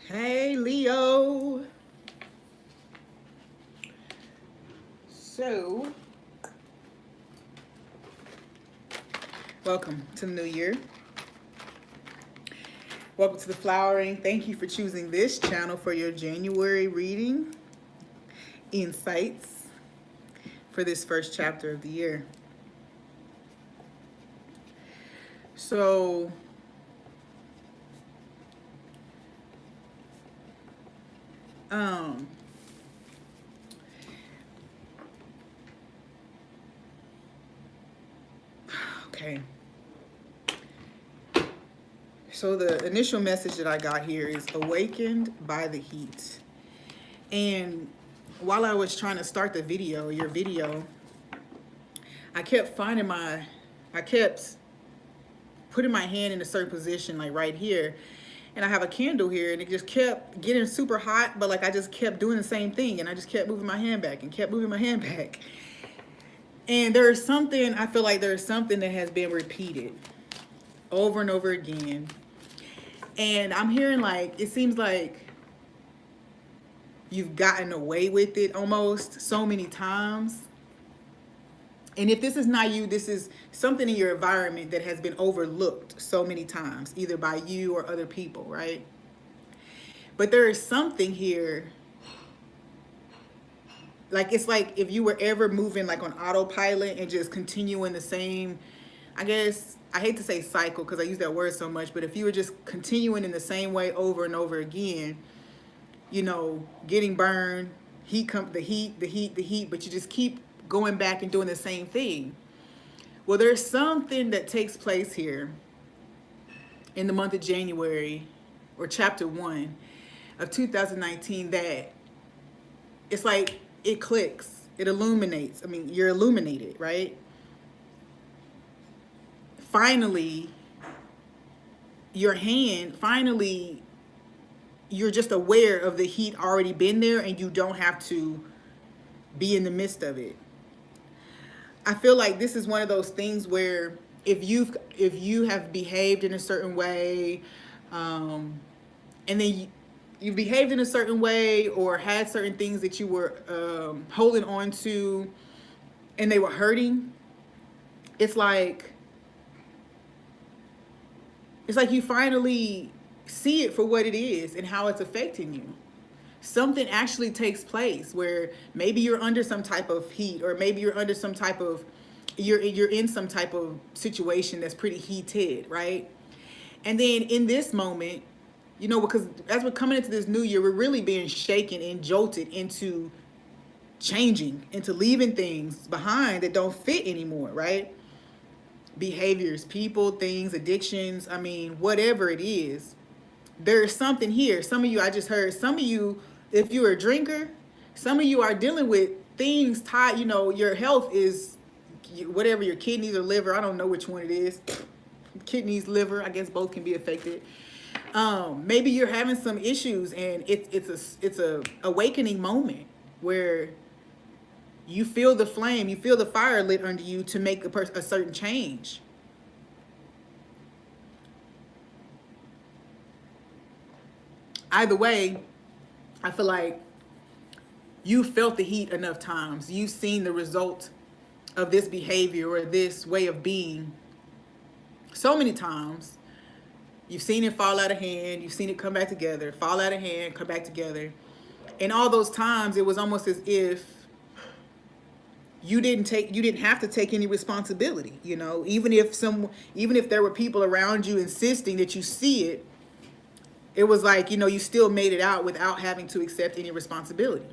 Hey, Leo. So, welcome to the new year. Welcome to the flowering. Thank you for choosing this channel for your January reading insights for this first chapter of the year. So, um, okay. So the initial message that I got here is awakened by the heat. And while I was trying to start the video, your video, I kept putting my hand in a certain position, like right here. And I have a candle here, and it just kept getting super hot, but like I just kept doing the same thing, and I just kept moving my hand back and kept moving my hand back. And I feel like there's something that has been repeated over and over again. And I'm hearing like, it seems like you've gotten away with it almost so many times. And if this is not you, this is something in your environment that has been overlooked so many times, either by you or other people, right? But there is something here, like it's like if you were ever moving like on autopilot and just continuing the same, I guess, I hate to say cycle because I use that word so much, but if you were just continuing in the same way over and over again, you know, getting burned, the heat, but you just keep going back and doing the same thing. Well, there's something that takes place here in the month of January, or chapter 1 of 2019, that it's like it clicks, it illuminates. I mean, you're illuminated, right? Finally, you're just aware of the heat already been there, and you don't have to be in the midst of it. I feel like this is one of those things where if you have behaved in a certain way, and then you behaved in a certain way or had certain things that you were holding on to, and they were hurting, it's like you finally see it for what it is and how it's affecting you. Something actually takes place where maybe you're under some type of heat, or maybe you're under some type of, you're in some type of situation that's pretty heated, right? And then in this moment, you know, because as we're coming into this new year, we're really being shaken and jolted into changing, into leaving things behind that don't fit anymore, right? Behaviors, people, things, addictions, I mean, whatever it is. There's something here. Some of you, I just heard, some of you, if you're a drinker, some of you are dealing with things tied, you know, your health is whatever, your kidneys or liver, I don't know which one it is. Kidneys, liver, I guess both can be affected. Maybe you're having some issues, and it's a awakening moment where you feel the flame, you feel the fire lit under you to make a certain change. Either way, I feel like you felt the heat enough times. You've seen the result of this behavior or this way of being so many times. You've seen it fall out of hand. You've seen it come back together, fall out of hand, come back together. And all those times, it was almost as if you didn't have to take any responsibility. You know, even if there were people around you insisting that you see it, it was like, you know, you still made it out without having to accept any responsibility,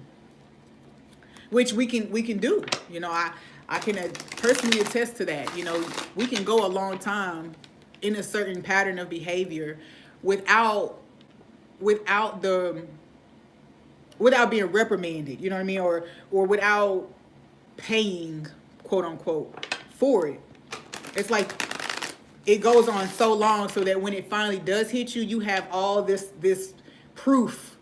which we can do. You know, I can personally attest to that. You know, we can go a long time in a certain pattern of behavior without being reprimanded, you know what I mean, or without paying, quote unquote, for it. It's like it goes on so long so that when it finally does hit you, you have all this proof.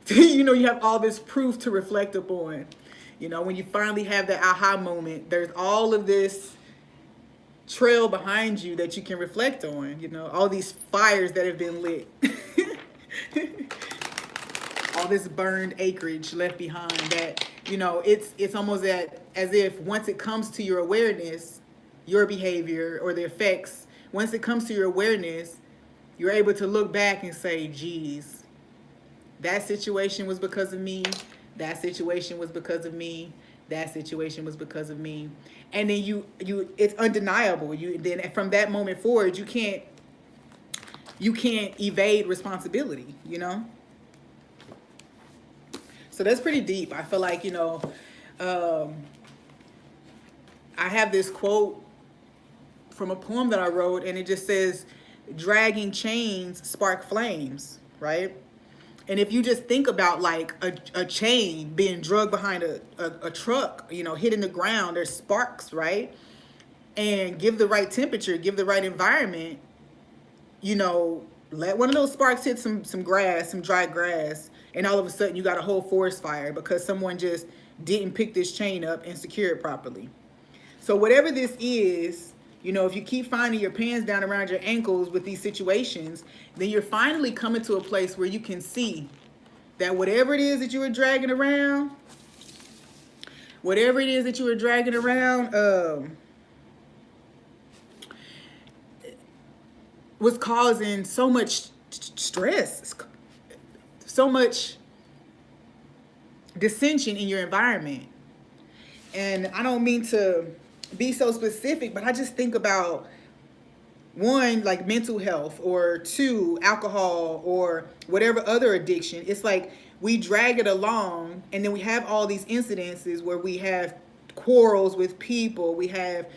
You know, you have all this proof to reflect upon. You know, when you finally have the aha moment, there's all of this trail behind you that you can reflect on. You know, all these fires that have been lit. all this burned acreage left behind that, you know, it's almost that as if once it comes to your awareness, your behavior or the effects, once it comes to your awareness, you're able to look back and say, geez, that situation was because of me. That situation was because of me. That situation was because of me. And then you it's undeniable. You then from that moment forward, you can't evade responsibility, you know? So that's pretty deep. I feel like, you know, I have this quote from a poem that I wrote, and it just says, dragging chains spark flames, right? And if you just think about like a chain being dragged behind a truck, you know, hitting the ground, there's sparks, right? And give the right temperature, give the right environment, you know, let one of those sparks hit some grass, some dry grass, and all of a sudden you got a whole forest fire because someone just didn't pick this chain up and secure it properly. So whatever this is, you know, if you keep finding your pants down around your ankles with these situations, then you're finally coming to a place where you can see that whatever it is that you were dragging around, was causing so much stress, so much dissension in your environment. And I don't mean to be so specific, but I just think about, one, like mental health, or two, alcohol, or whatever other addiction. It's like we drag it along, and then we have all these incidences where we have quarrels with people. We have,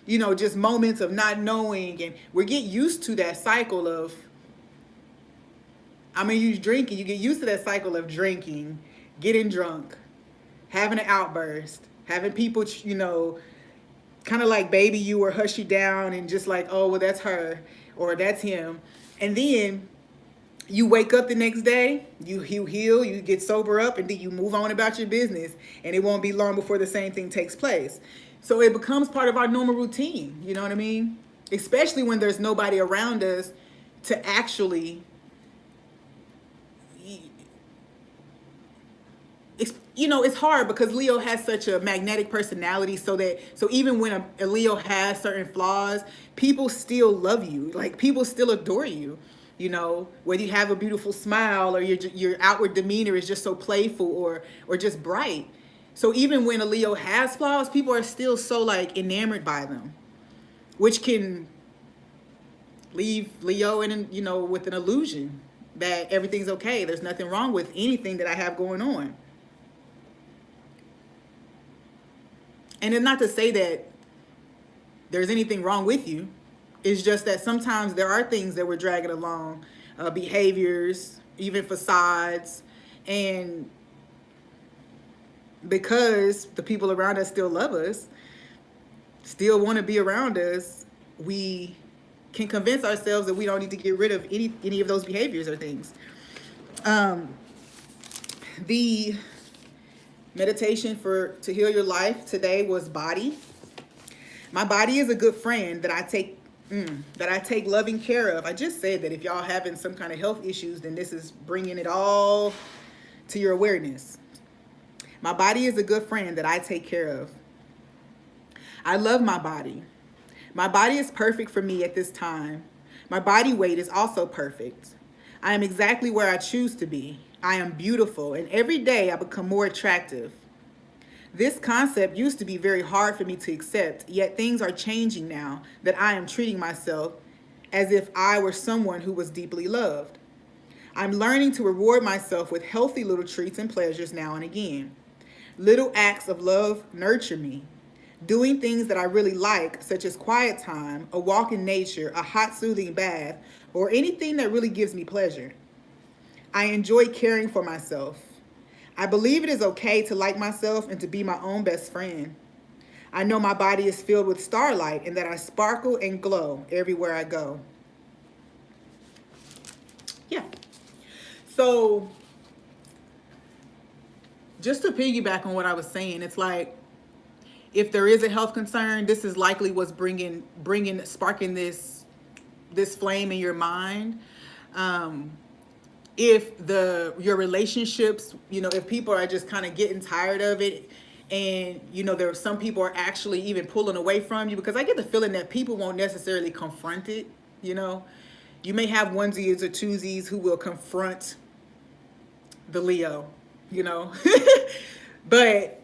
you know, just moments of not knowing, and we get used to that cycle of, I mean, you drinking, you get used to that cycle of drinking, getting drunk, having an outburst, having people, you know, kind of like baby you or hush you down and just like, oh, well, that's her or that's him. And then you wake up the next day, you heal, you get sober up, and then you move on about your business. And it won't be long before the same thing takes place. So it becomes part of our normal routine. You know what I mean? Especially when there's nobody around us to actually, you know, it's hard because Leo has such a magnetic personality, so even when a Leo has certain flaws, people still love you. Like, people still adore you, you know, whether you have a beautiful smile or your outward demeanor is just so playful or just bright. So even when a Leo has flaws, people are still so like enamored by them, which can leave Leo in, you know, with an illusion that everything's okay. There's nothing wrong with anything that I have going on. And it's not to say that there's anything wrong with you. It's just that sometimes there are things that we're dragging along, behaviors, even facades. And because the people around us still love us, still want to be around us, we can convince ourselves that we don't need to get rid of any of those behaviors or things. The meditation to heal your life today was body. My body is a good friend that I take loving care of. I just said that if y'all having some kind of health issues, then this is bringing it all to your awareness. My body is a good friend that I take care of. I love my body. My body is perfect for me at this time. My body weight is also perfect. I am exactly where I choose to be. I am beautiful, and every day I become more attractive. This concept used to be very hard for me to accept, yet things are changing now that I am treating myself as if I were someone who was deeply loved. I'm learning to reward myself with healthy little treats and pleasures now and again. Little acts of love nurture me. Doing things that I really like, such as quiet time, a walk in nature, a hot soothing bath, or anything that really gives me pleasure. I enjoy caring for myself. I believe it is okay to like myself and to be my own best friend. I know my body is filled with starlight and that I sparkle and glow everywhere I go. Yeah. So just to piggyback on what I was saying, it's like, if there is a health concern, this is likely what's sparking this flame in your mind. if your relationships, if people are just kind of getting tired of it, and there are some people are actually even pulling away from you, because I get the feeling that people won't necessarily confront it. You may have onesies or twosies who will confront the Leo, but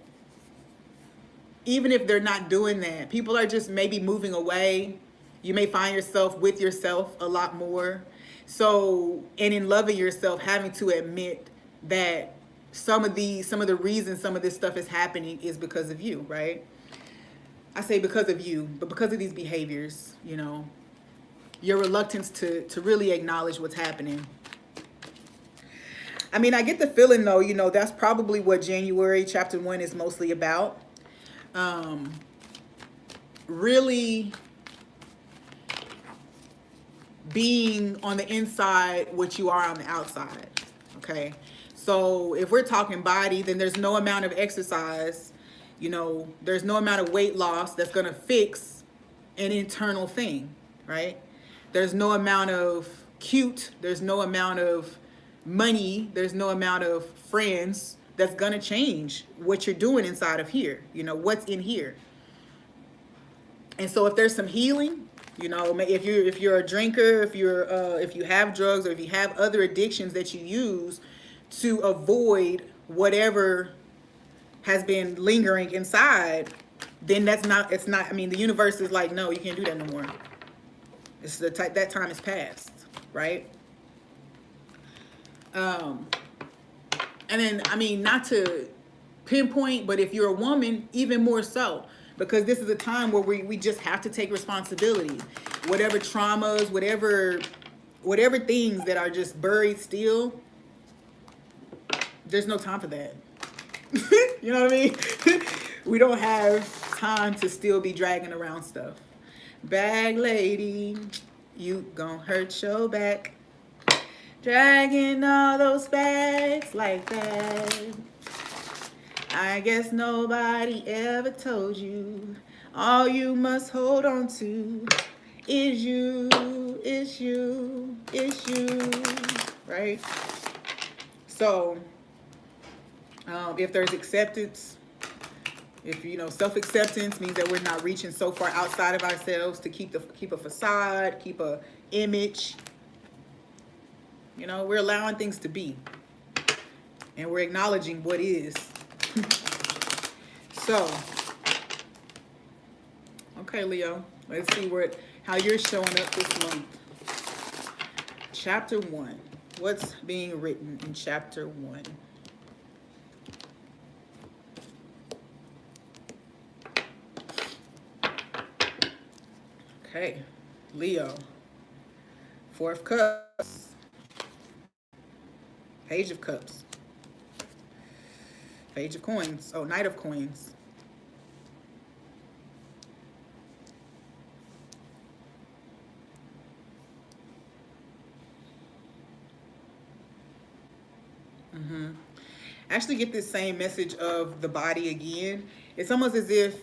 even if they're not doing that, people are just maybe moving away. You may find yourself with yourself a lot more. So, and in loving yourself, having to admit that some of the reasons some of this stuff is happening is because of you, right? I say because of you, but because of these behaviors, your reluctance to really acknowledge what's happening. I mean, I get the feeling though, that's probably what January chapter 1 is mostly about. Really being on the inside what you are on the outside. Okay. So if we're talking body, then there's no amount of exercise, there's no amount of weight loss that's going to fix an internal thing, right? There's no amount of cute, there's no amount of money, there's no amount of friends that's going to change what you're doing inside of here, what's in here. And so if there's some healing, if you're a drinker, if you have drugs, or if you have other addictions that you use to avoid whatever has been lingering inside, then I mean, the universe is like, no, you can't do that no more. It's that time is past, right? And then, I mean, not to pinpoint, but if you're a woman, even more so, because this is a time where we just have to take responsibility. Whatever traumas, whatever things that are just buried still, there's no time for that. You know what I mean? We don't have time to still be dragging around stuff. Bag lady, you gon' hurt your back. Dragging all those bags like that. I guess nobody ever told you all you must hold on to is you, right? So, if there's acceptance, if self-acceptance means that we're not reaching so far outside of ourselves to keep a facade, keep a image, we're allowing things to be, and we're acknowledging what is. So, okay, Leo, let's see how you're showing up this month. Chapter 1. What's being written in chapter 1? Okay, Leo. 4 of Cups. Page of Cups. Page of Coins. Oh, Knight of Coins. I actually get this same message of the body again. It's almost as if,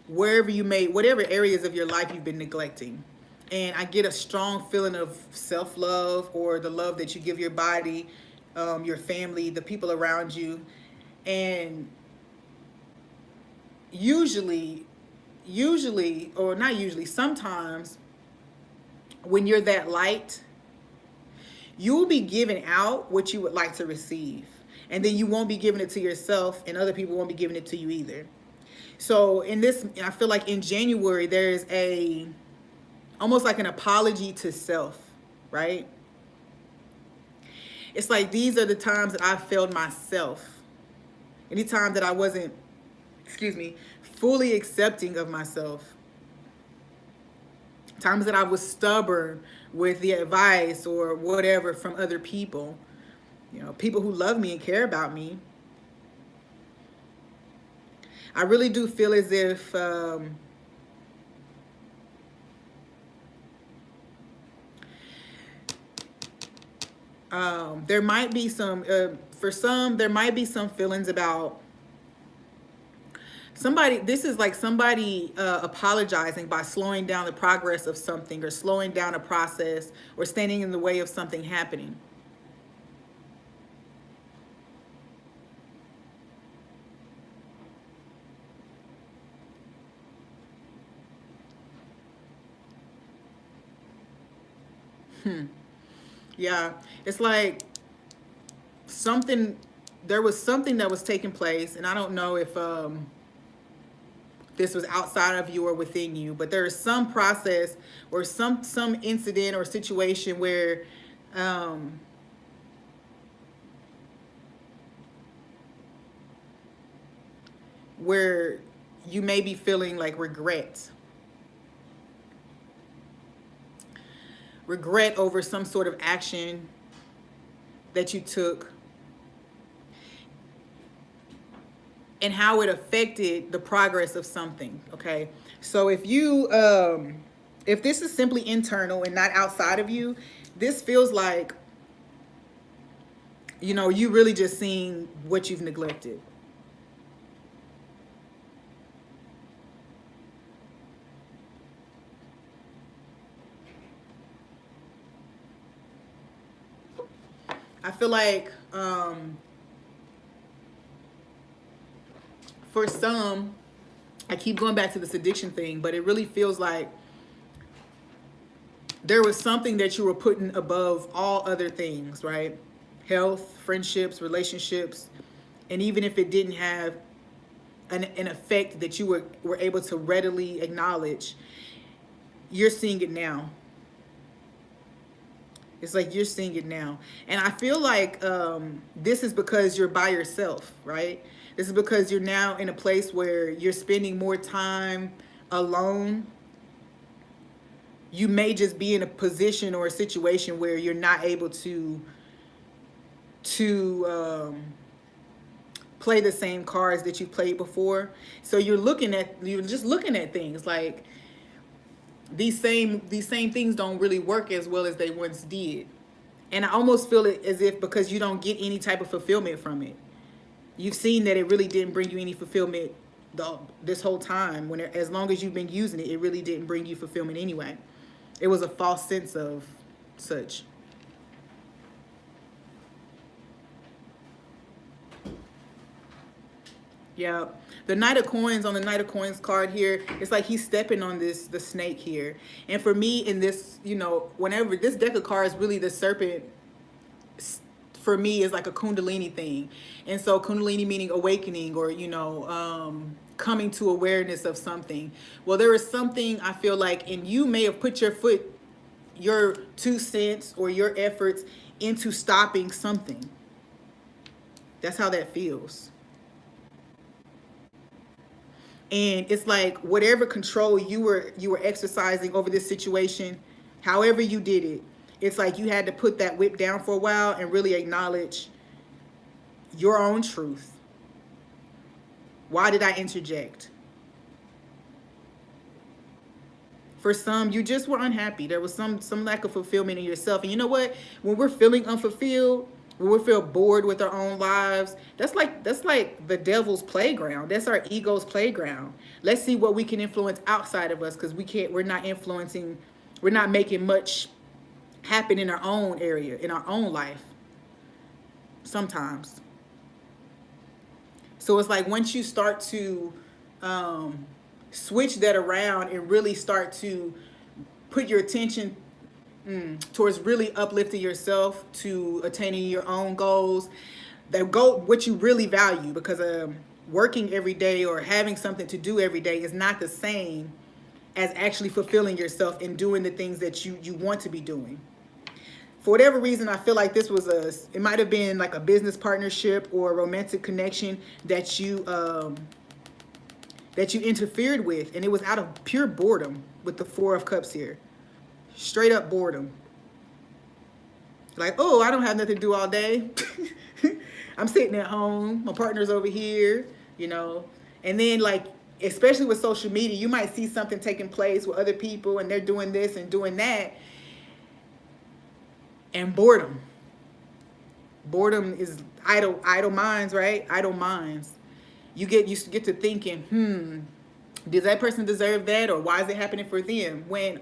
whatever areas of your life you've been neglecting. And I get a strong feeling of self-love, or the love that you give your body, your family, the people around you. And usually, or not usually, sometimes when you're that light, you will be giving out what you would like to receive. And then you won't be giving it to yourself, and other people won't be giving it to you either. So I feel like in January, there's almost like an apology to self, right? It's like these are the times that I failed myself. Anytime that I wasn't, fully accepting of myself. Times that I was stubborn with the advice or whatever from other people. People who love me and care about me. I really do feel as if there might be some, for some, there might be some feelings about Somebody, this is like somebody apologizing by slowing down the progress of something, or slowing down a process, or standing in the way of something happening. Yeah, it's like something, there was something that was taking place, and I don't know if this was outside of you or within you, but there is some process or some incident or situation um, where you may be feeling like regret over some sort of action that you took, and how it affected the progress of something. Okay, so if this is simply internal and not outside of you, this feels like, you really just seeing what you've neglected. I feel like for some, I keep going back to this addiction thing, but it really feels like there was something that you were putting above all other things, right? Health, friendships, relationships. And even if it didn't have an effect that you were able to readily acknowledge, you're seeing it now. It's like you're seeing it now. And I feel like this is because you're by yourself, right? This is because you're now in a place where you're spending more time alone. You may just be in a position or a situation where you're not able to play the same cards that you played before. So you're just looking at things like these same things don't really work as well as they once did. And I almost feel it as if because you don't get any type of fulfillment from it. You've seen that it really didn't bring you any fulfillment this whole time. As long as you've been using it, it really didn't bring you fulfillment anyway. It was a false sense of such. Yeah. The Knight of Coins, on the Knight of Coins card here, it's like he's stepping on the snake here. And for me in this, whenever this deck of cards, really the serpent for me is like a Kundalini thing. And so Kundalini meaning awakening, or, coming to awareness of something. Well, there is something I feel like, and you may have put your 2 cents or your efforts into stopping something. That's how that feels. And it's like whatever control you were exercising over this situation, however you did it, it's like you had to put that whip down for a while and really acknowledge your own truth. Why did I interject? For some, you just were unhappy. There was some lack of fulfillment in yourself. And you know what? When we're feeling unfulfilled, when we feel bored with our own lives, that's like the devil's playground. That's our ego's playground. Let's see what we can influence outside of us, because we're not making much happen in our own area, in our own life sometimes. So it's like once you start to switch that around and really start to put your attention towards really uplifting yourself, to attaining your own goals, what you really value, because working every day or having something to do every day is not the same as actually fulfilling yourself and doing the things that you want to be doing. For whatever reason, I feel like this was it might have been like a business partnership or a romantic connection that you interfered with, and it was out of pure boredom with the 4 of Cups here. Straight up boredom. Like, oh, I don't have nothing to do all day. I'm sitting at home. My partner's over here, And then, like, especially with social media, you might see something taking place with other people and they're doing this and doing that. And boredom. Boredom is idle minds, right? Idle minds. you get to thinking, does that person deserve that, or why is it happening for them? When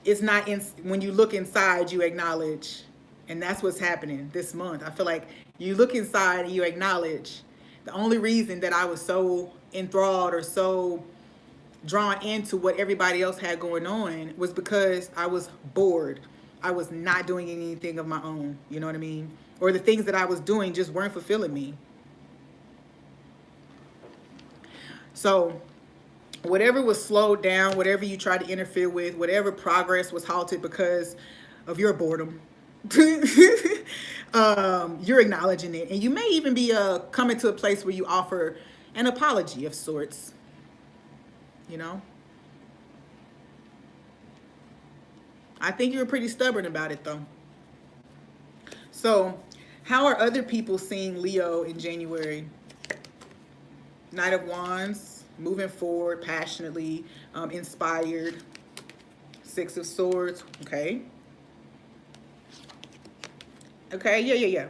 it's not when you look inside, you acknowledge, and that's what's happening this month. I feel like you look inside and you acknowledge the only reason that I was so enthralled or so drawn into what everybody else had going on was because I was bored. I was not doing anything of my own, you know what I mean? Or the things that I was doing just weren't fulfilling me. So whatever was slowed down, whatever you tried to interfere with, whatever progress was halted because of your boredom, you're acknowledging it. And you may even be coming to a place where you offer an apology of sorts, you know? I think you're pretty stubborn about it, though. So, how are other people seeing Leo in January? Knight of Wands, moving forward passionately, inspired. Six of Swords, okay. Okay, yeah.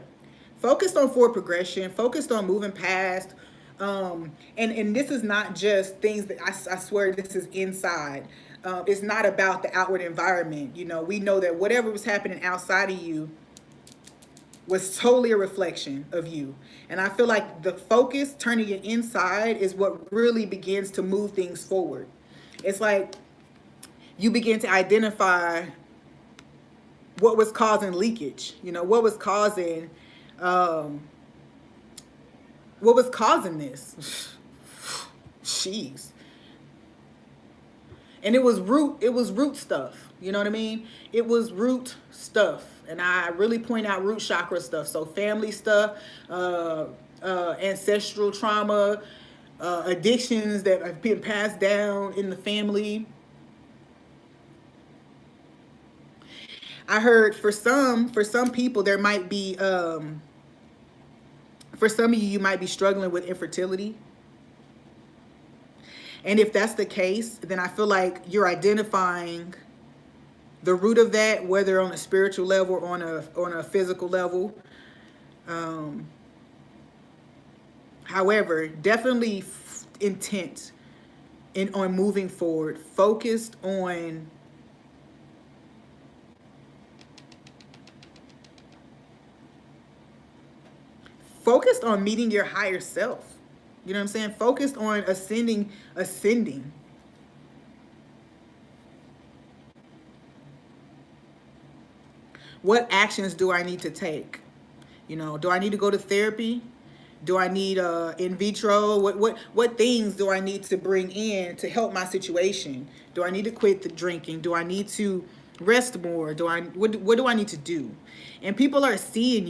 Focused on forward progression, focused on moving past. And this is not just things that I swear this is inside. It's not about the outward environment. You know, we know that whatever was happening outside of you was totally a reflection of you. And I feel like the focus, turning it inside, is what really begins to move things forward. It's like you begin to identify what was causing leakage, you know, what was causing this. Jeez. And it was root stuff. You know what I mean? It was root stuff. And I really point out root chakra stuff. So family stuff, ancestral trauma, addictions that have been passed down in the family. I heard for some people there might be, for some of you, you might be struggling with infertility. And if that's the case, then I feel like you're identifying the root of that, whether on a spiritual level or on a physical level. However, definitely intent on moving forward, focused on meeting your higher self. You know what I'm saying? Focused on ascending. What actions do I need to take? You know, do I need to go to therapy? Do I need in vitro? What things do I need to bring in to help my situation? Do I need to quit the drinking? Do I need to rest more? What do I need to do? And people are seeing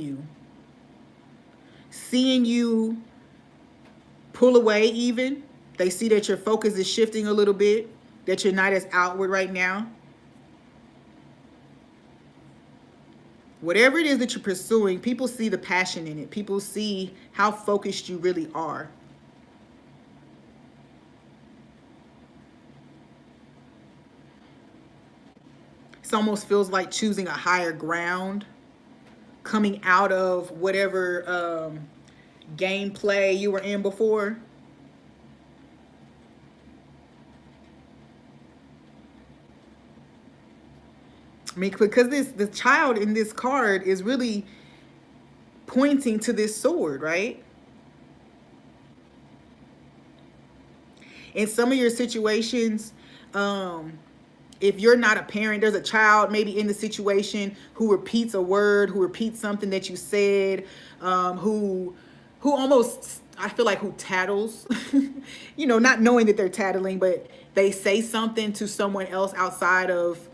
you pull away even. They see that your focus is shifting a little bit, that you're not as outward right now. Whatever it is that you're pursuing, people see the passion in it. People see how focused you really are. It almost feels like choosing a higher ground, coming out of whatever gameplay you were in before. I mean, because the child in this card is really pointing to this sword, right? In some of your situations, if you're not a parent, there's a child maybe in the situation who repeats a word, who repeats something that you said, who almost, I feel like, who tattles, you know, not knowing that they're tattling, but they say something to someone else outside of,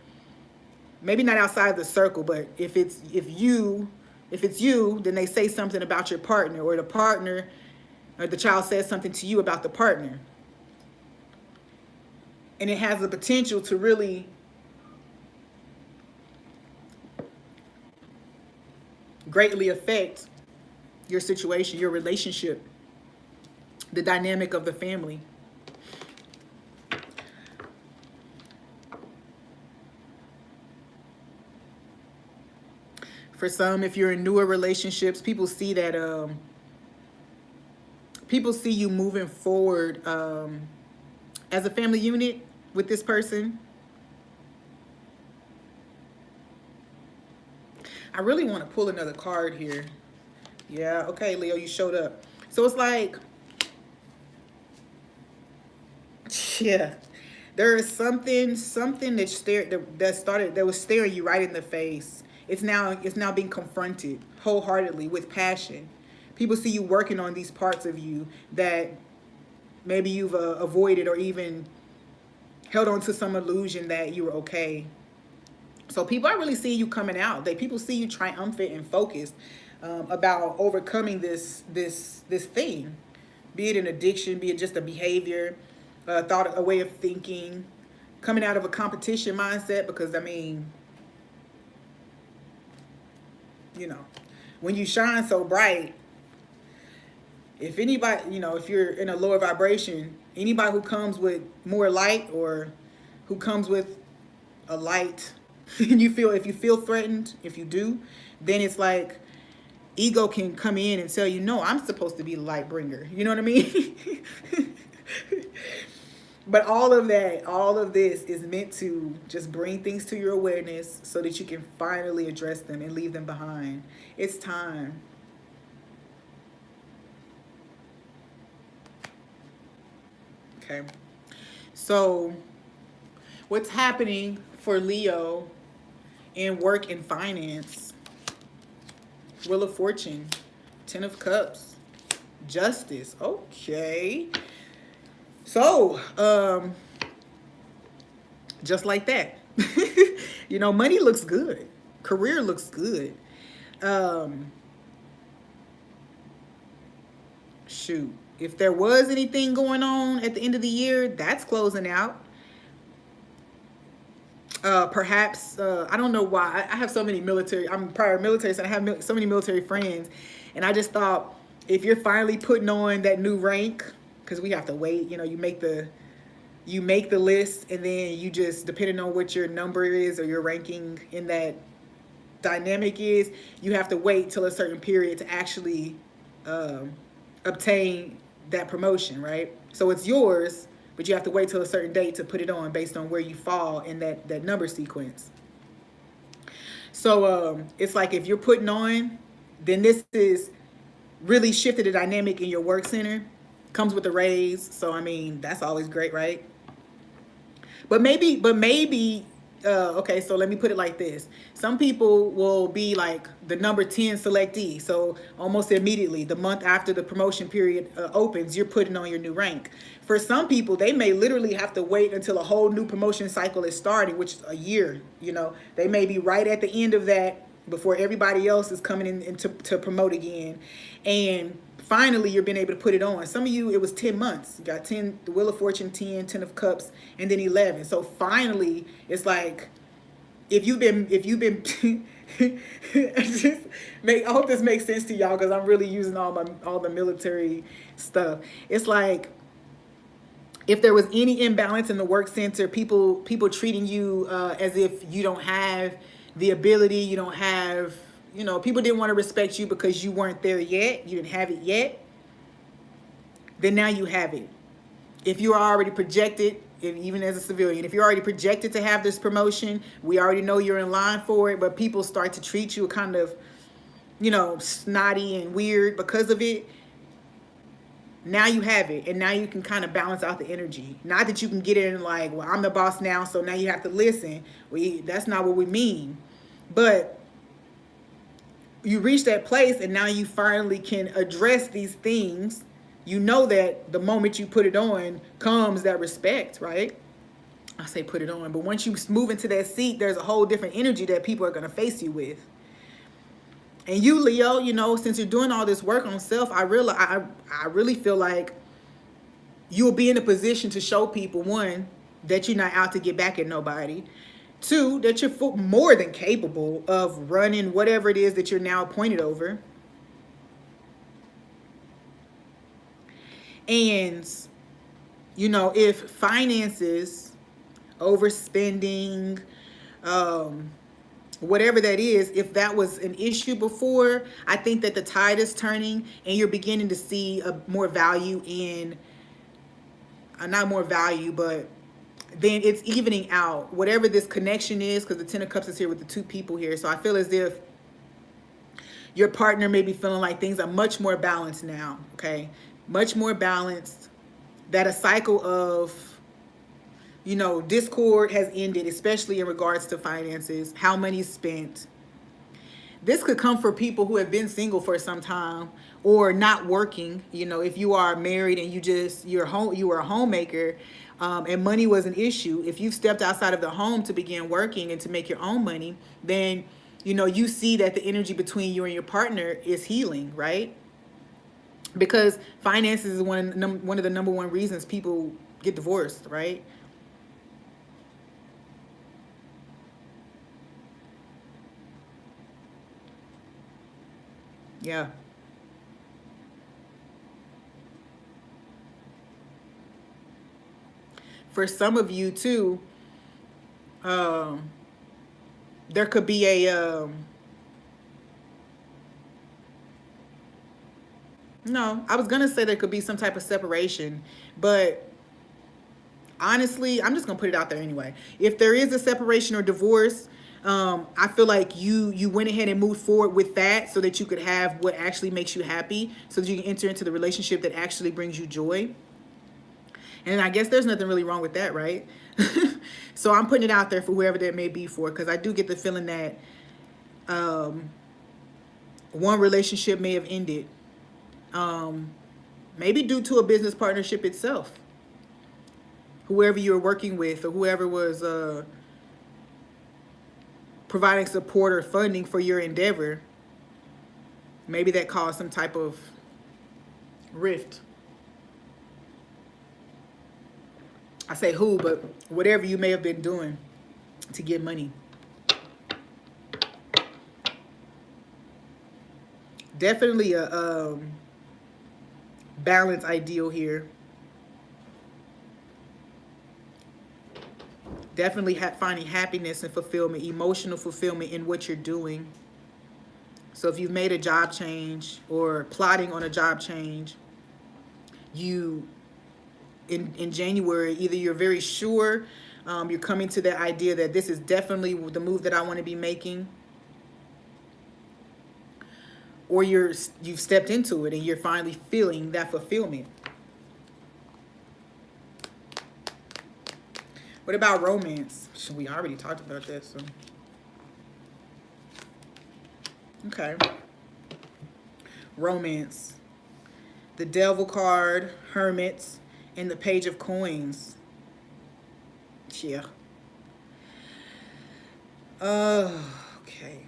maybe not outside the circle, but if it's you, then they say something about your partner, or the partner, or the child says something to you about the partner. And it has the potential to really greatly affect your situation, your relationship, the dynamic of the family. For some, if you're in newer relationships, people see that People see you moving forward as a family unit with this person. I really want to pull another card here. Yeah, okay, Leo, you showed up. So it's like, yeah, there is something that was staring you right in the face. It's now being confronted wholeheartedly with passion. People see you working on these parts of you that maybe you've avoided, or even held on to some illusion that you were okay. So people are really seeing you coming out. People see you triumphant and focused about overcoming this thing, be it an addiction, be it just a behavior, a way of thinking, coming out of a competition mindset. Because I mean, you know, when you shine so bright, if anybody, if you're in a lower vibration, anybody who comes with more light, or who comes with a light, and if you feel threatened, if you do, then it's like ego can come in and tell you, no, I'm supposed to be the light bringer. You know what I mean? But all of this is meant to just bring things to your awareness so that you can finally address them and leave them behind. It's time. Okay. So what's happening for Leo in work and finance? Wheel of Fortune, Ten of Cups, Justice. Okay. So, just like that, money looks good. Career looks good. Shoot. If there was anything going on at the end of the year, that's closing out. Perhaps, I don't know why. I have so many I'm prior military, so I have so many military friends. And I just thought, if you're finally putting on that new rank, because we have to wait, you make the list, and then you just, depending on what your number is or your ranking in that dynamic is, you have to wait till a certain period to actually obtain that promotion, right? So it's yours, but you have to wait till a certain date to put it on based on where you fall in that number sequence. So it's like, if you're putting on, then this is really shifted the dynamic in your work center. Comes with a raise. So, I mean, that's always great, right? But maybe, okay, so let me put it like this. Some people will be like the number 10 selectee. So almost immediately, the month after the promotion period opens, you're putting on your new rank. For some people, they may literally have to wait until a whole new promotion cycle is starting, which is a year. They may be right at the end of that before everybody else is coming in to promote again. And finally, you're being able to put it on. Some of you, it was 10 months. You got 10, the Wheel of Fortune, 10 of Cups, and then 11. So finally, it's like, if you've been, I hope this makes sense to y'all, because I'm really using all the military stuff. It's like, if there was any imbalance in the work center, people treating you as if you don't have the ability, you don't have, people didn't want to respect you because you weren't there yet, you didn't have it yet, then now you have it. If you are already projected, even as a civilian, if you're already projected to have this promotion, we already know you're in line for it, but people start to treat you kind of, snotty and weird because of it. Now you have it, and now you can kind of balance out the energy. Not that you can get in like, well, I'm the boss now, so now you have to listen. That's not what we mean. But you reach that place, and now you finally can address these things. You know that the moment you put it on comes that respect, right? I say put it on, but once you move into that seat, there's a whole different energy that people are going to face you with. And you, Leo, since you're doing all this work on self, I really feel like you'll be in a position to show people, one, that you're not out to get back at nobody. Two, that you're more than capable of running whatever it is that you're now appointed over. And, if finances, overspending, whatever that is, if that was an issue before, I think that the tide is turning and you're beginning to see a more value in, not more value, but then it's evening out. Whatever this connection is, because the Ten of Cups is here with the two people here. So I feel as if your partner may be feeling like things are much more balanced now, okay? Much more balanced. That a cycle of, discord has ended, especially in regards to finances, how money's spent. This could come for people who have been single for some time or not working. If you are married and you were a homemaker, and money was an issue. If you've stepped outside of the home to begin working and to make your own money, then you see that the energy between you and your partner is healing, right? Because finances is one of the number one reasons people get divorced, right? Yeah. For some of you too, um, there could be no, I was gonna say there could be some type of separation, but honestly, I'm just gonna put it out there anyway. If there is a separation or divorce, I feel like you went ahead and moved forward with that so that you could have what actually makes you happy, so that you can enter into the relationship that actually brings you joy. And I guess there's nothing really wrong with that, right? So I'm putting it out there for whoever that may be for, because I do get the feeling that um, one relationship may have ended, maybe due to a business partnership itself. Whoever you were working with or whoever was providing support or funding for your endeavor, maybe that caused some type of rift. I say who, but whatever you may have been doing to get money. Definitely a balance ideal here. Definitely finding happiness and fulfillment, emotional fulfillment in what you're doing. So if you've made a job change or plotting on a job change, you in January, either you're very sure, you're coming to the idea that this is definitely the move that I want to be making, or you've stepped into it and you're finally feeling that fulfillment. What about romance? We already talked about that, so okay. Romance. The Devil card, Hermits, and the Page of Coins. Yeah. Okay.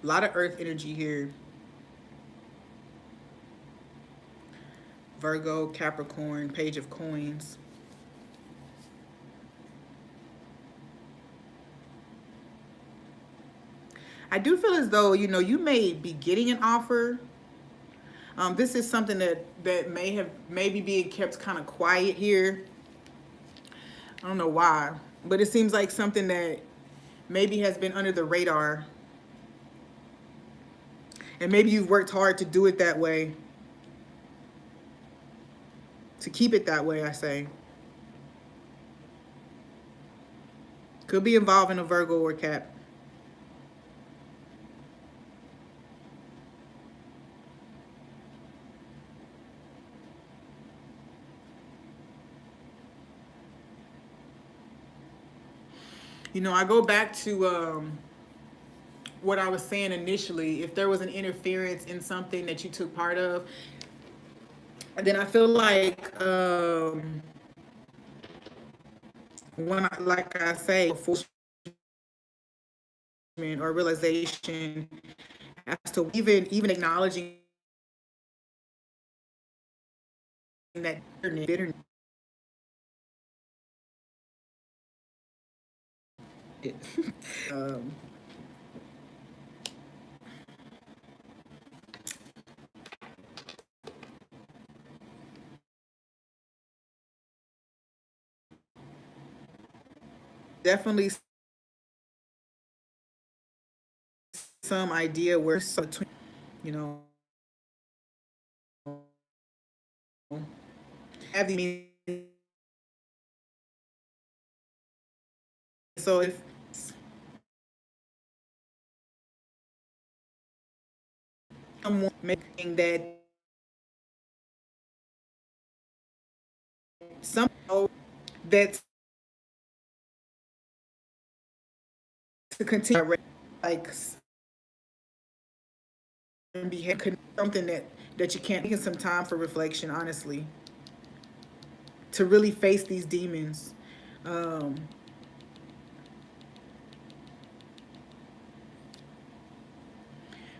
A lot of earth energy here. Virgo, Capricorn, Page of Coins. I do feel as though, you may be getting an offer. This is something that may have maybe being kept kind of quiet here. I don't know why, but it seems like something that maybe has been under the radar. And maybe you've worked hard to do it that way. To keep it that way, I say. Could be involving a Virgo or Cap. I go back to what I was saying initially. If there was an interference in something that you took part of, then I feel like like I say, or realization as to even acknowledging that bitterness. um, definitely some idea where so between, you know, have these, so if someone making that some that's to continue like something that you can't take some time for reflection, honestly, to really face these demons. um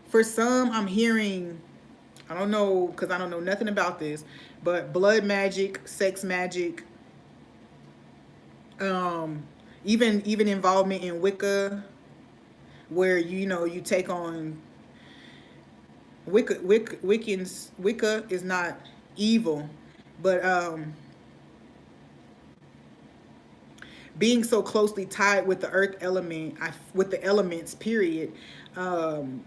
for some, I'm hearing, I don't know because I don't know nothing about this, but blood magic, sex magic, um even involvement in Wicca, where you know you take on Wicca is not evil, but being so closely tied with the earth element, with the elements, period. Um,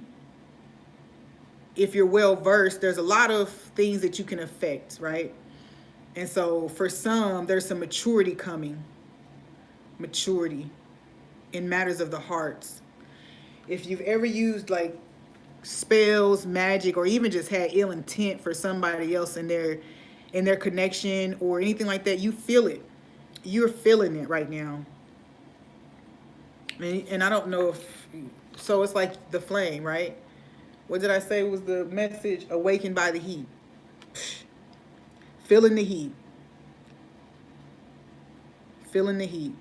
if you're well versed, there's a lot of things that you can affect, right? And so for some, there's some maturity coming, maturity in matters of the hearts. If you've ever used like spells, magic, or even just had ill intent for somebody else in their connection or anything like that, you feel it. You're feeling it right now. And I don't know if so. It's like the flame, right? What did I say was the message? Awakened by the heat, feeling the heat, feeling the heat.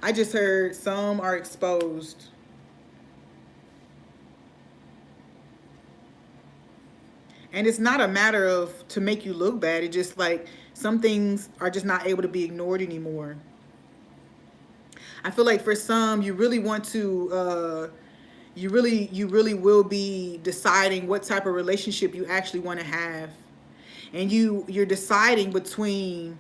I just heard some are exposed. And it's not a matter of to make you look bad. It's just like some things are just not able to be ignored anymore. I feel like for some, you really want to, you really will be deciding what type of relationship you actually want to have, and you're deciding between,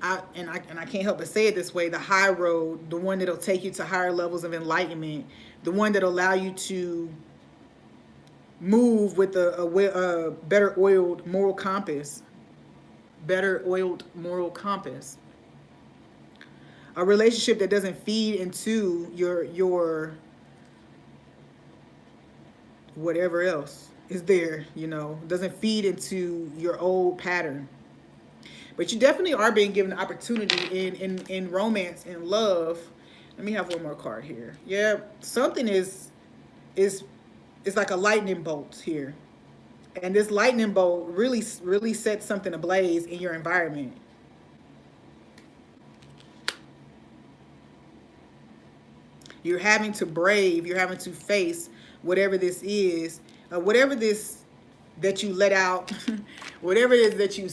and I can't help but say it this way: the high road, the one that'll take you to higher levels of enlightenment, the one that'll allow you to move with a better oiled moral compass, better oiled moral compass. A relationship that doesn't feed into your whatever else is there, doesn't feed into your old pattern. But you definitely are being given the opportunity in romance and love. Let me have one more card here. Yeah, something is like a lightning bolt here. And this lightning bolt really sets something ablaze in your environment. You're having to brave, you're having to face whatever this is, whatever this that you let out, whatever it is that you.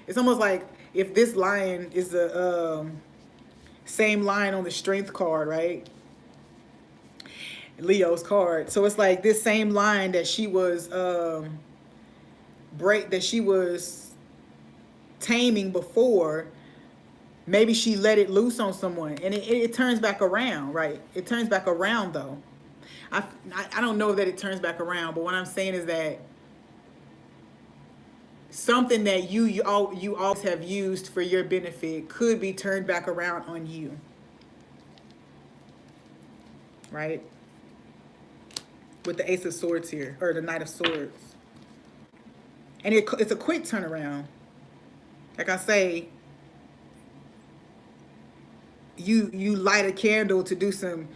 It's almost like if this lion is the same line on the strength card, right? Leo's card. So it's like this same line that she was that she was taming before. Maybe she let it loose on someone, and it turns back around, right? It turns back around though. I don't know that it turns back around, but what I'm saying is that something that you always have used for your benefit could be turned back around on you, right? With the Ace of Swords here, or the Knight of Swords, and it's a quick turnaround. Like I say, you light a candle to do some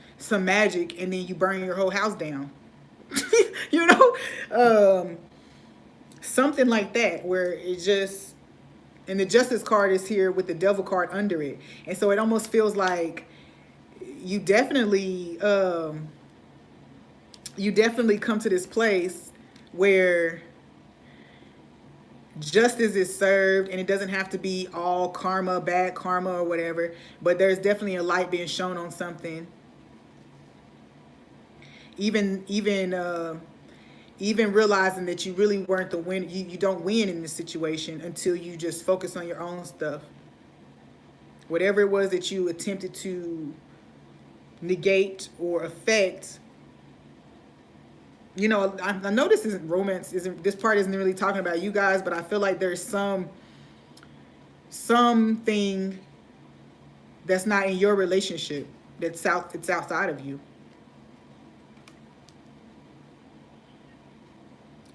magic, and then you burn your whole house down. you know, something like that, where it just, and the Justice card is here with the Devil card under it, and so it almost feels like you definitely come to this place where justice is served, and it doesn't have to be all karma, bad karma or whatever, but there's definitely a light being shown on something. Even realizing that you really weren't the win. You don't win in this situation until you just focus on your own stuff. whatever it was that you attempted to negate or affect. You know, I know this isn't romance, isn't this part isn't really talking about you guys, but I feel like there's something that's not in your relationship it's outside of you.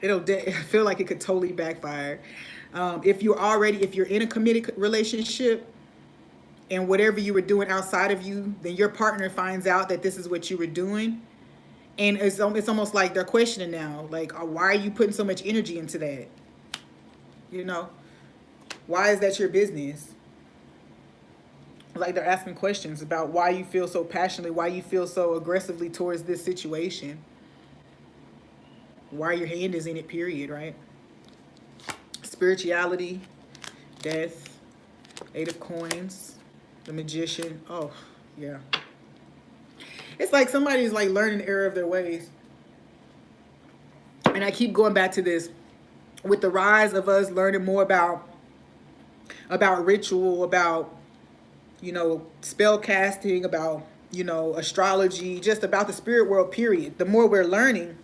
I feel like it could totally backfire. If you're in a committed relationship, and whatever you were doing outside of you, then your partner finds out that this is what you were doing, and it's almost like they're questioning now, like, why are you putting so much energy into that? You know, why is that your business? Like, they're asking questions about why you feel so passionately, why you feel so aggressively towards this situation, why your hand is in it, period, right? Spirituality, death, Eight of Coins, the Magician. Oh, yeah. It's like somebody's like learning the error of their ways. And I keep going back to this. With the rise of us learning more about ritual, about, you know, spell casting, about, you know, astrology, just about the spirit world, period. The more we're learning,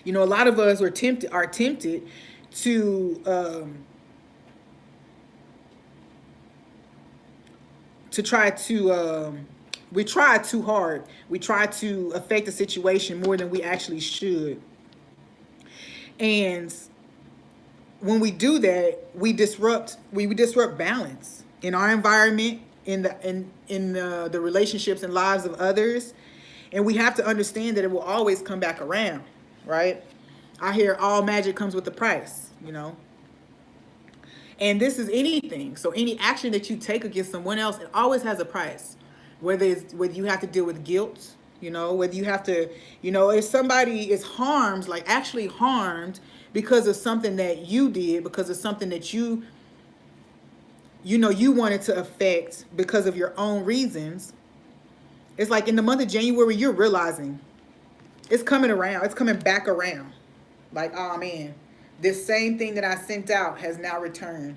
you know, a lot of us are tempted to try to we try too hard. We try to affect the situation more than we actually should. And when we do that, we disrupt balance in our environment, in the relationships and lives of others. And we have to understand that it will always come back around, right? I hear all magic comes with a price, you know. And this is anything. So any action that you take against someone else, it always has a price. Whether you have to deal with guilt, you know, whether you have to, you know, if somebody is harmed, like actually harmed because of something that you did, because of something that you know, you wanted to affect because of your own reasons. It's like in the month of January, you're realizing it's coming around. It's coming back around. Like, oh man, this same thing that I sent out has now returned.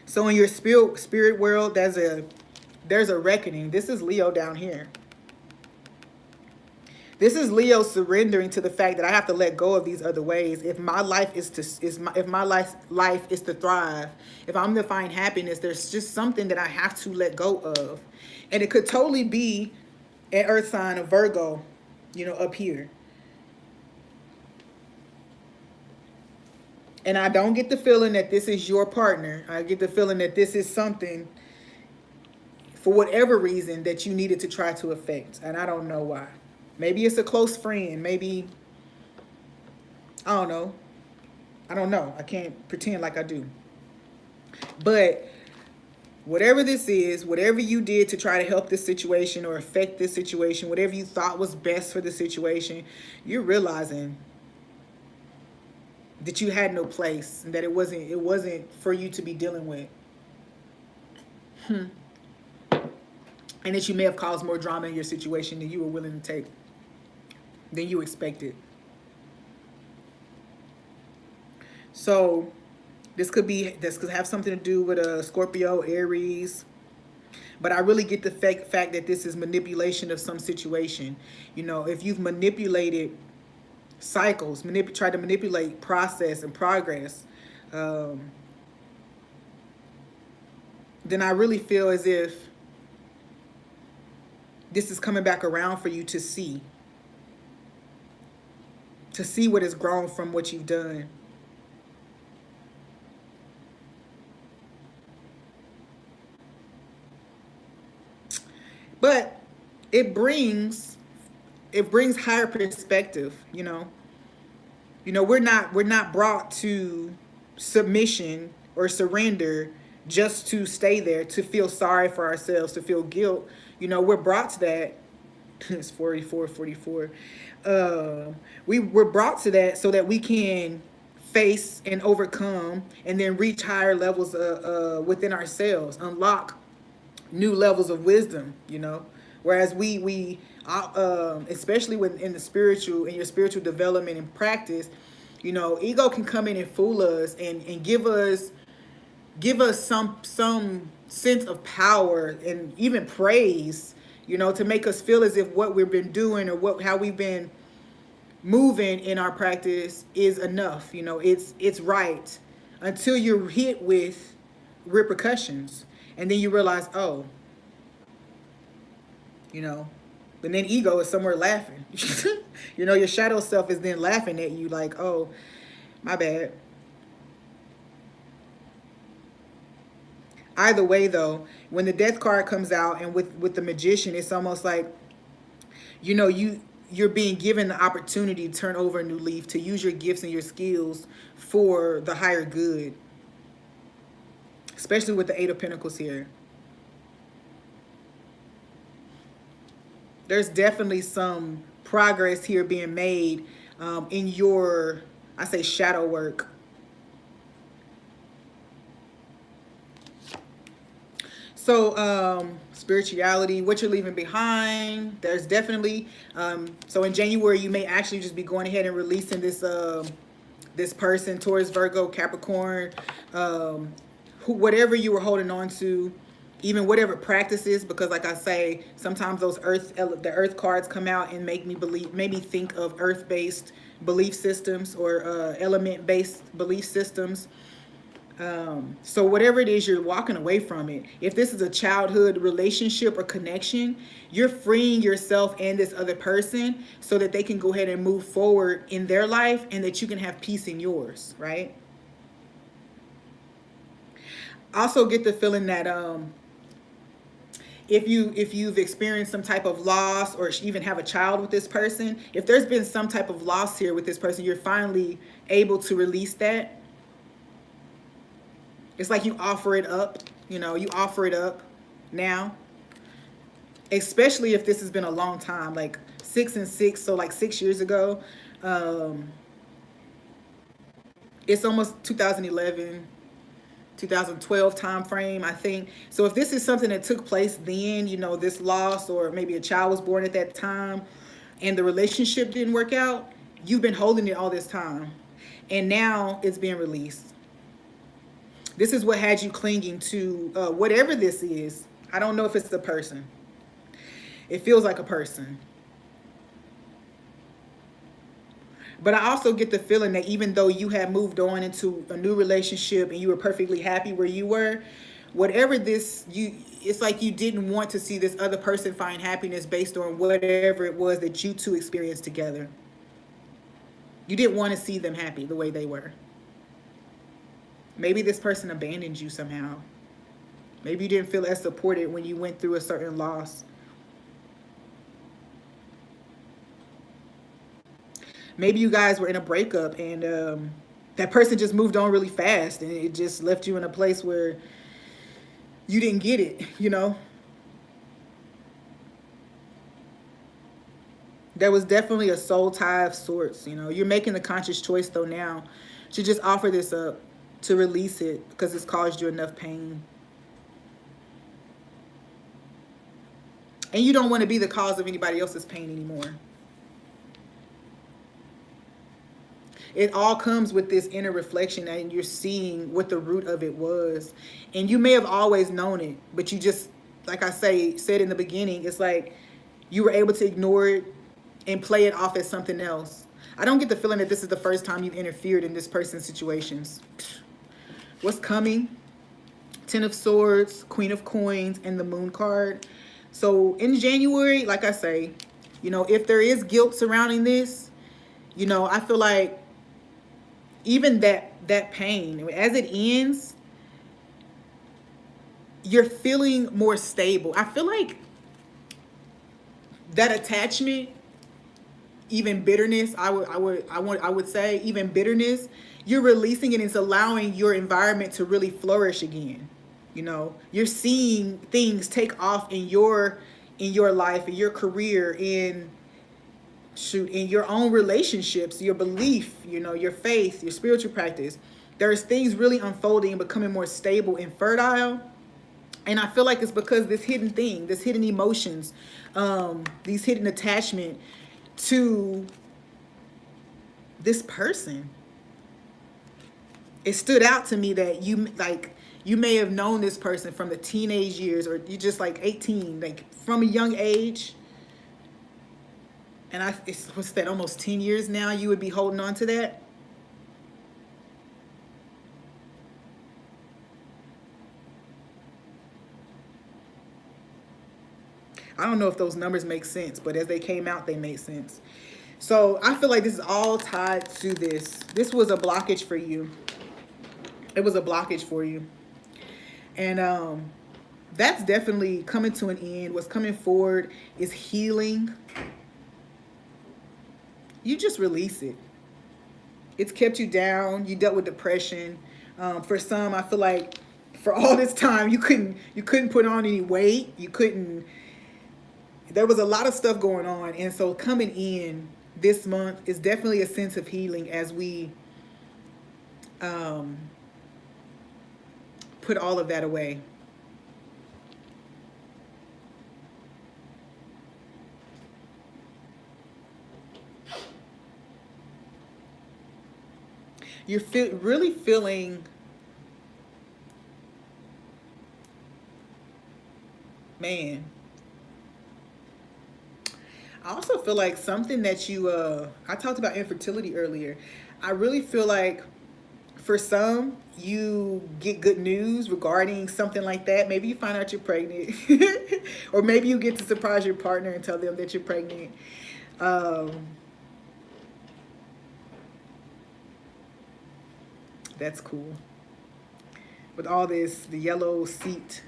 So in your spirit world, there's a reckoning. This is Leo down here. This is Leo surrendering to the fact that I have to let go of these other ways. If my life is to thrive, if I'm to find happiness, there's just something that I have to let go of. And it could totally be an earth sign of Virgo, you know, up here. And I don't get the feeling that this is your partner. I get the feeling that this is something, for whatever reason, that you needed to try to affect. And I don't know why. Maybe it's a close friend. Maybe, I don't know. I can't pretend like I do. But whatever this is, whatever you did to try to help this situation or affect this situation, whatever you thought was best for the situation, you're realizing that you had no place and that it wasn't for you to be dealing with. And that you may have caused more drama in your situation than you were willing to take, than you expected. So this could have something to do with a Scorpio, Aries. But I really get the fact that this is manipulation of some situation. You know, if you've manipulated cycles, try to manipulate process and progress, then I really feel as if this is coming back around for you to see what has grown from what you've done. But it brings higher perspective, you know. You know, we're not brought to submission or surrender just to stay there, to feel sorry for ourselves, to feel guilt. You know, we're brought to that. It's 44. We're brought to that so that we can face and overcome and then reach higher levels within ourselves, unlock new levels of wisdom, you know. Whereas we especially in your spiritual development and practice, You know, ego can come in and fool us and give us some sense of power and even praise, you know, to make us feel as if what we've been doing or what how we've been moving in our practice is enough. You know, it's right until you're hit with repercussions, and then you realize, oh, you know, but then ego is somewhere laughing. You know, your shadow self is then laughing at you like, oh, my bad. Either way, though, when the death card comes out and with the magician, it's almost like, you know, you're being given the opportunity to turn over a new leaf, to use your gifts and your skills for the higher good, especially with the Eight of Pentacles here. There's definitely some progress here being made in your, I say, shadow work. So spirituality, what you're leaving behind, there's definitely, so in January, you may actually just be going ahead and releasing this this person, Taurus, Virgo, Capricorn, whatever you were holding on to, even whatever practices, because like I say, sometimes those the earth cards come out and make me think of earth-based belief systems or element-based belief systems. So whatever it is, you're walking away from it. If this is a childhood relationship or connection, you're freeing yourself and this other person so that they can go ahead and move forward in their life and that you can have peace in yours, right? Also get the feeling that if you've experienced some type of loss or even have a child with this person, if there's been some type of loss here with this person, you're finally able to release that. It's like you offer it up, you know, you offer it up now. Especially if this has been a long time, like 6 and 6, so like 6 years ago. It's almost 2011, 2012 time frame, I think. So if this is something that took place then, you know, this loss, or maybe a child was born at that time and the relationship didn't work out, you've been holding it all this time. And now it's being released. This is what had you clinging to whatever this is. I don't know if it's the person. It feels like a person. But I also get the feeling that even though you had moved on into a new relationship and you were perfectly happy where you were, whatever this, it's like you didn't want to see this other person find happiness based on whatever it was that you two experienced together. You didn't want to see them happy the way they were. Maybe this person abandoned you somehow. Maybe you didn't feel as supported when you went through a certain loss. Maybe you guys were in a breakup and that person just moved on really fast and it just left you in a place where you didn't get it, you know? There was definitely a soul tie of sorts, you know? You're making the conscious choice though now to just offer this up, to release it because it's caused you enough pain. And you don't want to be the cause of anybody else's pain anymore. It all comes with this inner reflection and you're seeing what the root of it was. And you may have always known it, but you just, like I said in the beginning, it's like you were able to ignore it and play it off as something else. I don't get the feeling that this is the first time you've interfered in this person's situations. What's coming? 10 of Swords, Queen of Coins, and the Moon card. So in January, like I say, you know, if there is guilt surrounding this, you know, I feel like even that pain, as it ends, you're feeling more stable. I feel like that attachment, even bitterness, I would say, even bitterness, you're releasing it and it's allowing your environment to really flourish again. You know, you're seeing things take off in your life, in your career, in your own relationships, your belief, you know, your faith, your spiritual practice. There's things really unfolding and becoming more stable and fertile. And I feel like it's because this hidden thing, this hidden emotions, these hidden attachment to this person, it stood out to me that you may have known this person from the teenage years, or you just like 18, like from a young age. And what's that, almost 10 years now you would be holding on to that. I don't know if those numbers make sense, but as they came out, they made sense. So I feel like this is all tied to this. This was a blockage for you. It was a blockage for you. And that's definitely coming to an end. What's coming forward is healing. You just release it. It's kept you down. You dealt with depression. For some, I feel like for all this time, you couldn't put on any weight. There was a lot of stuff going on. And so coming in this month is definitely a sense of healing as we put all of that away. You're really feeling, man. I also feel like something that I talked about infertility earlier. I really feel like for some, you get good news regarding something like that. Maybe you find out you're pregnant, or maybe you get to surprise your partner and tell them that you're pregnant. That's cool. With all this, the yellow seat,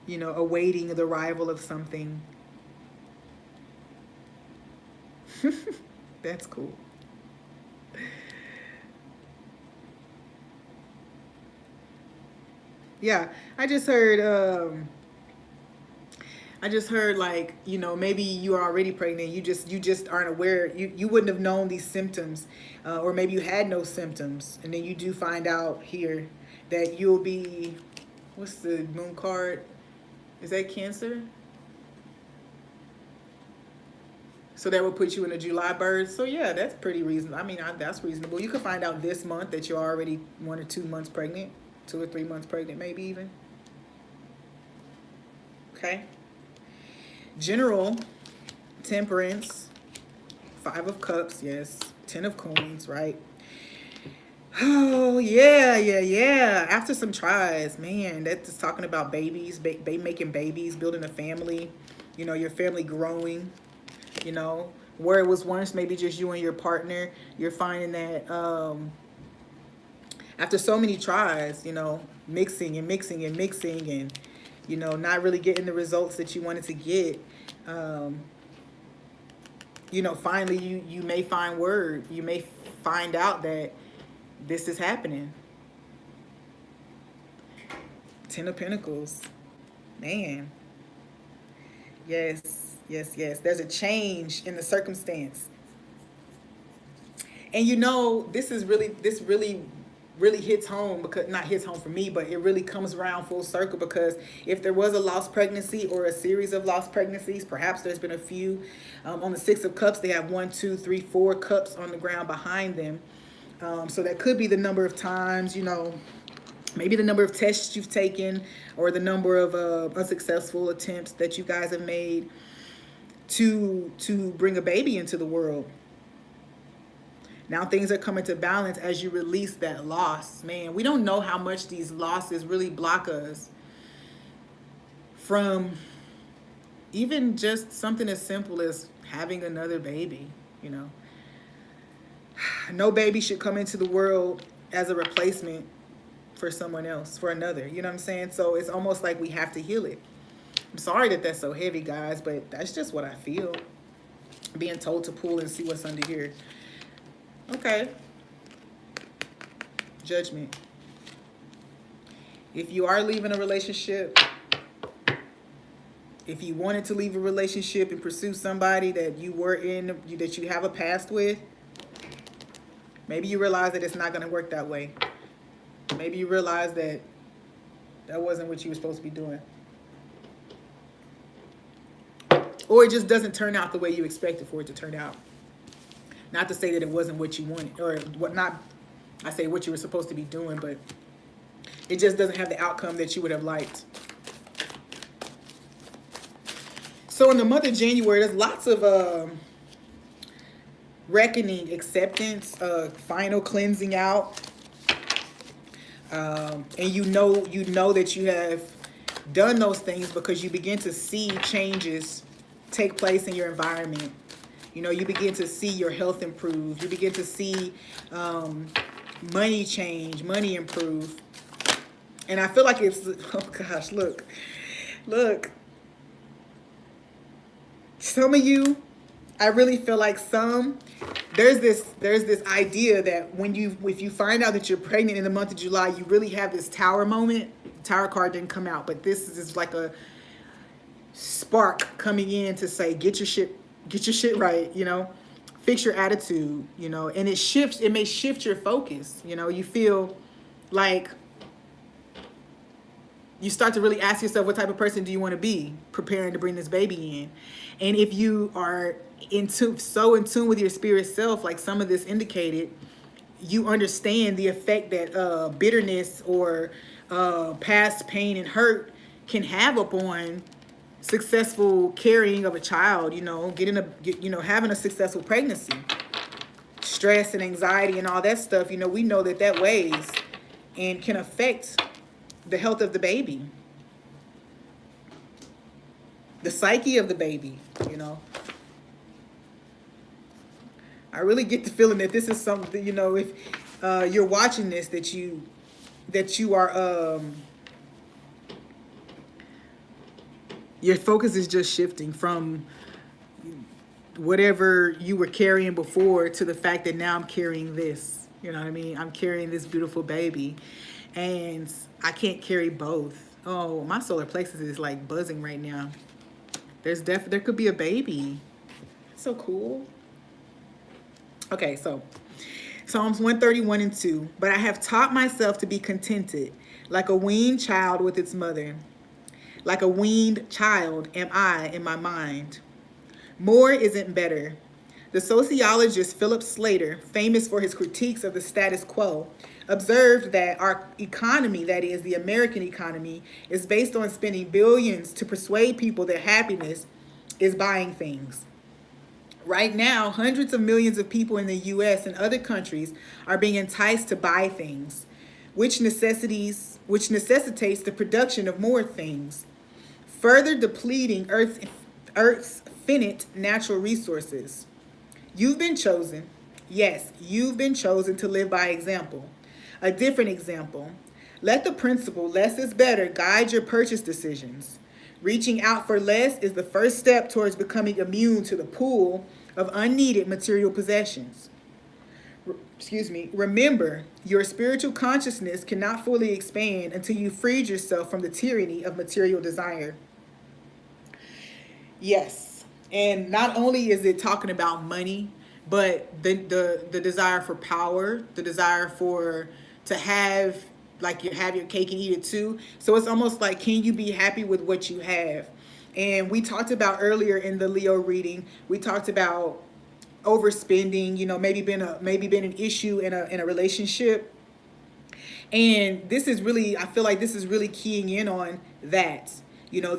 awaiting the arrival of something. That's cool. Yeah, I just heard like, maybe you are already pregnant. You just aren't aware. You wouldn't have known these symptoms, or maybe you had no symptoms, and then you do find out here that you'll be, what's the moon card? Is that Cancer? So that would put you in a July birth. So yeah, that's pretty reasonable. I mean, that's reasonable. You could find out this month that you're already 1 or 2 months pregnant, 2 or 3 months pregnant, maybe even. Okay. General, Temperance, 5 of Cups, yes, 10 of Coins, right? Oh, yeah. After some tries, man, that's talking about babies, making babies, building a family, your family growing, where it was once maybe just you and your partner. You're finding that after so many tries, mixing and not really getting the results that you wanted to get, finally you may find out that this is happening. 10 of Pentacles. Man. Yes. There's a change in the circumstance. And this really hits home, because not hits home for me, but it really comes around full circle, because if there was a lost pregnancy or a series of lost pregnancies, perhaps there's been a few. On the 6 of Cups, they have 1, 2, 3, 4 cups on the ground behind them. So that could be the number of times, maybe the number of tests you've taken, or the number of unsuccessful attempts that you guys have made to bring a baby into the world. Now things are coming to balance as you release that loss. Man, we don't know how much these losses really block us from even just something as simple as having another baby, No baby should come into the world as a replacement for someone else, for another. You know what I'm saying? So it's almost like we have to heal it. I'm sorry that that's so heavy, guys, but that's just what I feel. Being told to pull and see what's under here. Okay. Judgment. If you are leaving a relationship, if you wanted to leave a relationship and pursue somebody that you were in, that you have a past with, maybe you realize that it's not going to work that way. Maybe you realize that wasn't what you were supposed to be doing. Or it just doesn't turn out the way you expected for it to turn out. Not to say that it wasn't what you wanted, or what not. I say what you were supposed to be doing, but it just doesn't have the outcome that you would have liked. So in the month of January, there's lots of reckoning, acceptance, final cleansing out. And you know that you have done those things because you begin to see changes take place in your environment. You know, you begin to see your health improve. You begin to see money change, money improve. And I feel like it's, oh gosh, look. Some of you, I really feel like there's this idea that if you find out that you're pregnant in the month of July, you really have this tower moment. Tower card didn't come out, but this is like a spark coming in to say, get your shit right, you know, fix your attitude, you know, and it may shift your focus, you know, you feel like you start to really ask yourself, what type of person do you want to be preparing to bring this baby in? And if you are so in tune with your spirit self, like some of this indicated, you understand the effect that bitterness or past pain and hurt can have upon successful carrying of a child, you know, having a successful pregnancy. Stress and anxiety and all that stuff, you know, we know that weighs and can affect the health of the baby, the psyche of the baby, you know. I really get the feeling that this is something, you know, if you're watching this, that you are, your focus is just shifting from whatever you were carrying before to the fact that now I'm carrying this, you know what I mean? I'm carrying this beautiful baby and I can't carry both. Oh, my solar plexus is like buzzing right now. There could be a baby. So cool. Okay, so Psalms 131:2. But I have taught myself to be contented, like a weaned child with its mother. Like a weaned child am I in my mind. More isn't better. The sociologist Philip Slater, famous for his critiques of the status quo, observed that our economy, that is, the American economy, is based on spending billions to persuade people that happiness is buying things. Right now, hundreds of millions of people in the U.S. and other countries are being enticed to buy things, which necessitates the production of more things, further depleting Earth's finite natural resources. You've been chosen. Yes, you've been chosen to live by example. A different example. Let the principle, less is better, guide your purchase decisions. Reaching out for less is the first step towards becoming immune to the pool of unneeded material possessions. Remember, your spiritual consciousness cannot fully expand until you freed yourself from the tyranny of material desire. Yes, and not only is it talking about money, but the desire for power, the desire to have, like, you have your cake and eat it too. So it's almost like, can you be happy with what you have? And we talked about earlier in the Leo reading, we talked about overspending, you know, maybe been an issue in a relationship. And this is really, I feel like this is really keying in on that. You know,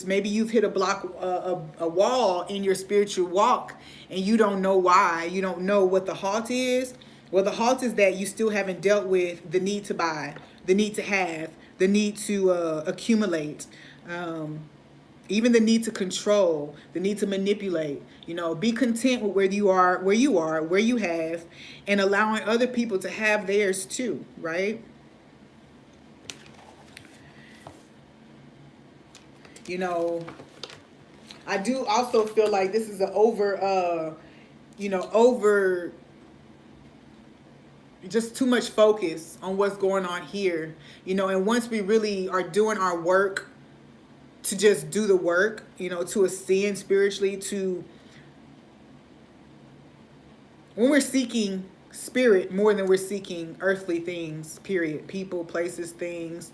maybe you've hit a wall in your spiritual walk and you don't know why. You don't know what the halt is. Well, the halt is that you still haven't dealt with the need to buy, the need to have, the need to accumulate, even the need to control, the need to manipulate. You know, be content with where you are, where you have, and allowing other people to have theirs too, right? You know, I do also feel like this is just too much focus on what's going on here, you know. And once we really are doing our work, to just do the work, you know, to ascend spiritually, when we're seeking spirit more than we're seeking earthly things, period, people, places, things,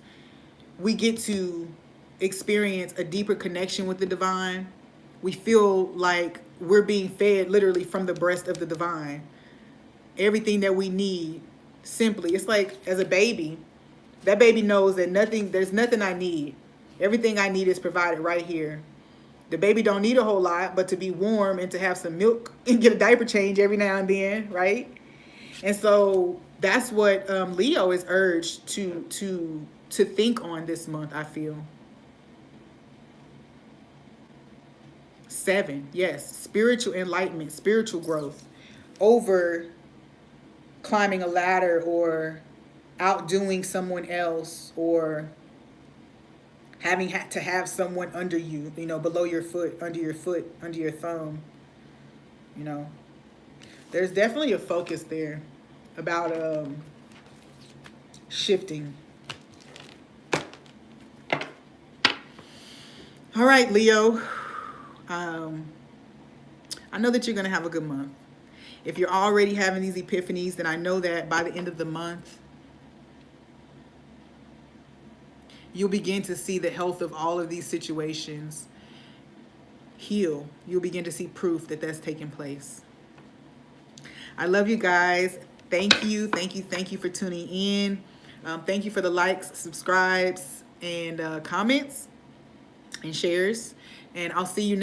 we get to experience a deeper connection with the divine. We feel like we're being fed literally from the breast of the divine. Everything that we need Simply, it's like as a baby, that baby knows that there's nothing I need. Everything I need is provided right here. The baby don't need a whole lot, but to be warm and to have some milk and get a diaper change every now and then, right? And so that's what Leo is urged to think on this month, I feel. 7, yes, spiritual enlightenment, spiritual growth over climbing a ladder or outdoing someone else or having had to have someone under you, below your foot, under your thumb, you know. There's definitely a focus there about shifting. All right, Leo. I know that you're going to have a good month. If you're already having these epiphanies, then I know that by the end of the month, you'll begin to see the health of all of these situations heal. You'll begin to see proof that that's taking place. I love you guys. Thank you for tuning in. Thank you for the likes, subscribes, and comments and shares. And I'll see you next